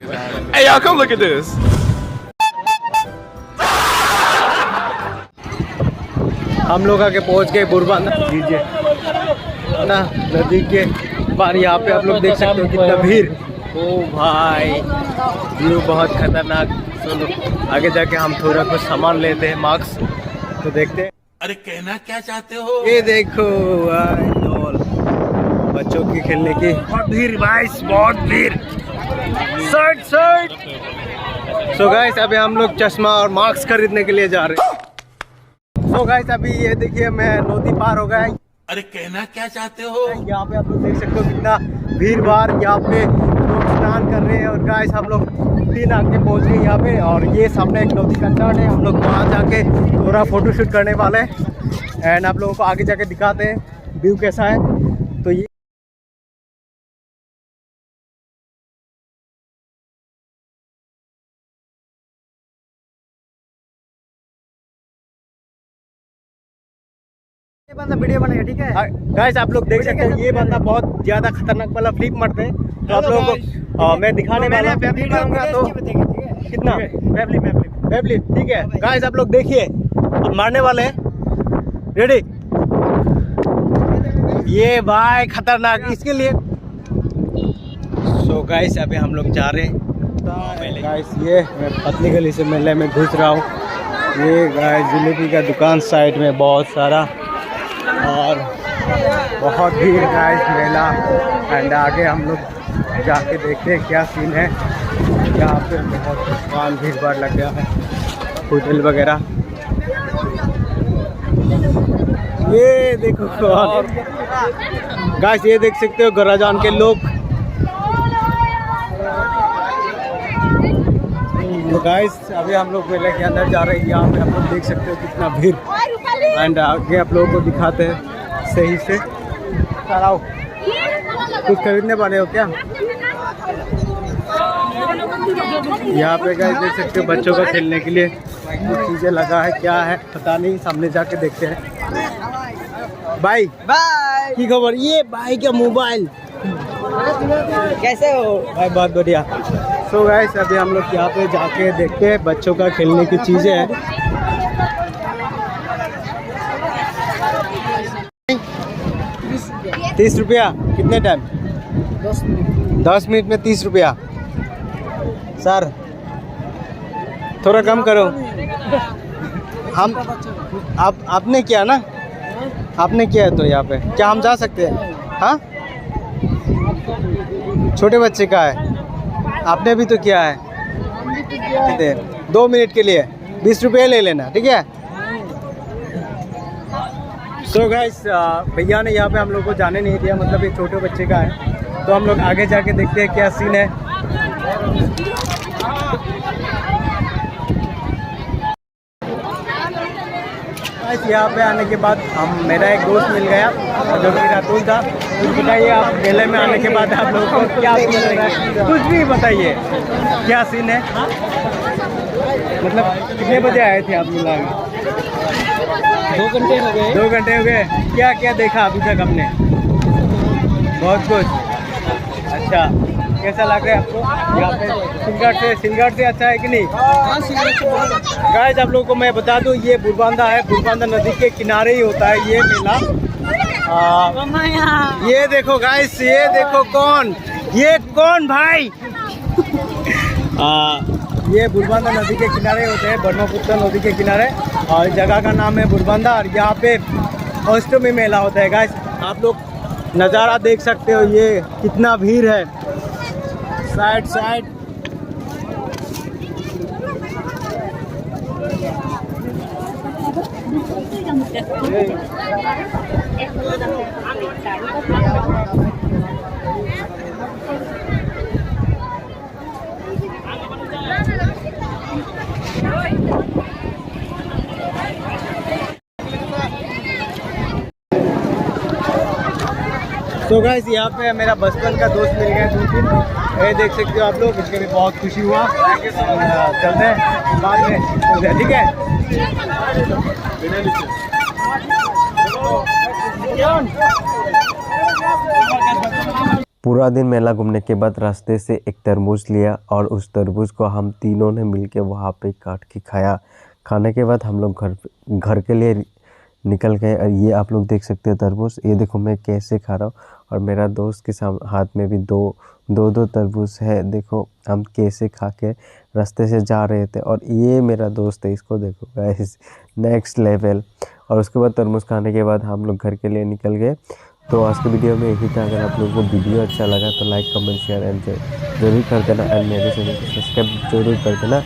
Hey y'all, come look at this. हम लोग आके पहुंच गए बुरबांदा दीजिए ना नदी के पार। यहाँ पे आप लोग देख सकते हो कितना भीड़। ओ भाई व्यू बहुत खतरनाक। चलो आगे जाके हम थोड़ा कुछ सामान लेते हैं, मास्क तो देखते हैं। अरे कहना क्या चाहते हो? ये देखो डॉल बच्चों की खेलने की। बहुत भीड़ भाई, बहुत भीड़। Side side. सो गाइस अभी हम लोग चश्मा और मास्क खरीदने के लिए जा रहे हैं। सो गाइस अभी ये देखिए मैं नदी पार हो गया। अरे कहना क्या चाहते हो? यहाँ पे आप लोग देख सकते हो कितना भीड़ भाड़। यहाँ पे लोग स्नान कर रहे हैं और गाइस हम लोग 3 आगे पहुँच गए यहाँ पे। और ये सामने एक नदी का तट है, हम लोग वहाँ जाके थोड़ा फोटो शूट करने वाले हैं एंड आप लोगों को आगे जाके दिखाते हैं व्यू कैसा है। तो ये बंदा वीडियो बनाएगा, ठीक है गाइस आप लोग देख सकते हैं ये बंदा बहुत ज्यादा खतरनाक वाला फ्लिप मारते हैं। तो आप लोगों को मैं दिखाने वाला हूं। तो कितना फ्लिप, ठीक है गाइस आप लोग देखिए अब मारने वाले हैं। रेडी? ये भाई खतरनाक इसके लिए। सो गाइस अभी हम लोग जा रहे हैं। गाइस ये मैं पतली गली से मेले में घुस रहा हूँ। ये गाइस जलेबी का दुकान साइड में बहुत सारा और बहुत भीड़ गाइस मेला। एंड आगे हम लोग जाके देखते हैं क्या सीन है। यहाँ पे बहुत दुकान भीड़ भाड़ लग गया है, होटल वगैरह। ये देखो गाइस, ये देख सकते हो गोराजान के लोग। तो गाइस अभी हम लोग मेले के अंदर जा रहे हैं। यहाँ पे आप लोग देख सकते हो कितना भीड़। एंड आगे आप लोगों को दिखाते हैं सही से। चलाओ कुछ खरीदने वाले हो क्या? यहाँ पे गाइस देख सकते हो बच्चों का खेलने के लिए कुछ चीज़ें लगा है। क्या है पता नहीं, सामने जाके देखते हैं। भाई बाय। की खबर? ये भाई का मोबाइल कैसे हो भाई? बहुत बढ़िया। सो गाइस अभी हम लोग यहाँ पे जाके देखते हैं बच्चों का खेलने की चीज़ें हैं। 30 रुपया कितने टाइम? 10 मिनट में 30 रुपया। सर थोड़ा कम करो। हम आपने किया ना, आपने किया है तो यहाँ पे क्या हम जा सकते हैं? हाँ छोटे बच्चे का है, आपने भी तो किया है। 2 मिनट के लिए 20 रुपये ले लेना, ठीक है? सो गाइस भैया ने यहाँ पे हम लोग को जाने नहीं दिया, मतलब ये छोटे बच्चे का है। तो हम लोग आगे जाके देखते हैं क्या सीन है। गाइस यहाँ पे आने के बाद मेरा एक दोस्त मिल गया जो कि रातुल था। कुछ बताइए आप मेले में आने के बाद आप लोगों को क्या फील हो रहा है? कुछ भी बताइए क्या सीन है। मतलब कितने बजे आए थे आप मिला में? 2 घंटे हो गए। 2 घंटे हो गए। क्या क्या देखा अभी तक हमने? बहुत कुछ। अच्छा कैसा लग रहा है आपको यहाँ पे? सिंगड़ से अच्छा है कि नहीं? गाइस आप लोगों को मैं बता दूं ये बुरबांदा है, बुरबांदा नदी के किनारे ही होता है ये मेला। ये देखो गाइस, ये देखो कौन, ये कौन भाई? ये बुरबांदा नदी के किनारे होते हैं, ब्रह्मपुत्र नदी के किनारे। और जगह का नाम है बुरबांदा और यहाँ पे अष्टमी मेला होता है। गाइस आप लोग नज़ारा देख सकते हो, ये कितना भीड़ है। साइड साइड तो गाइस यहाँ पे मेरा बचपन का दोस्त मिल गया 2-3। ये देख सकते हो आप लोग, इसके भी बहुत खुशी हुआ। चलते हैं बाद में, ठीक है? पूरा दिन मेला घूमने के बाद रास्ते से एक तरबूज लिया और उस तरबूज को हम तीनों ने मिलके वहाँ पे काट के खाया। खाने के बाद हम लोग घर के लिए निकल गए। और ये आप लोग देख सकते हैं तरबूज, ये देखो मैं कैसे खा रहा हूँ और मेरा दोस्त के हाथ में भी दो तरबूज है। देखो हम कैसे खा के रास्ते से जा रहे थे। और ये मेरा दोस्त है, इसको देखो गाइस, नेक्स्ट लेवल। और उसके बाद तरबूज खाने के बाद हम लोग घर के लिए निकल गए। तो आज के वीडियो में यही था। अगर आप लोगों को वीडियो अच्छा लगा तो लाइक कमेंट शेयर एंड जरूर कर देना। एंड मेरे चैनल को सब्सक्राइब जरूर कर देना।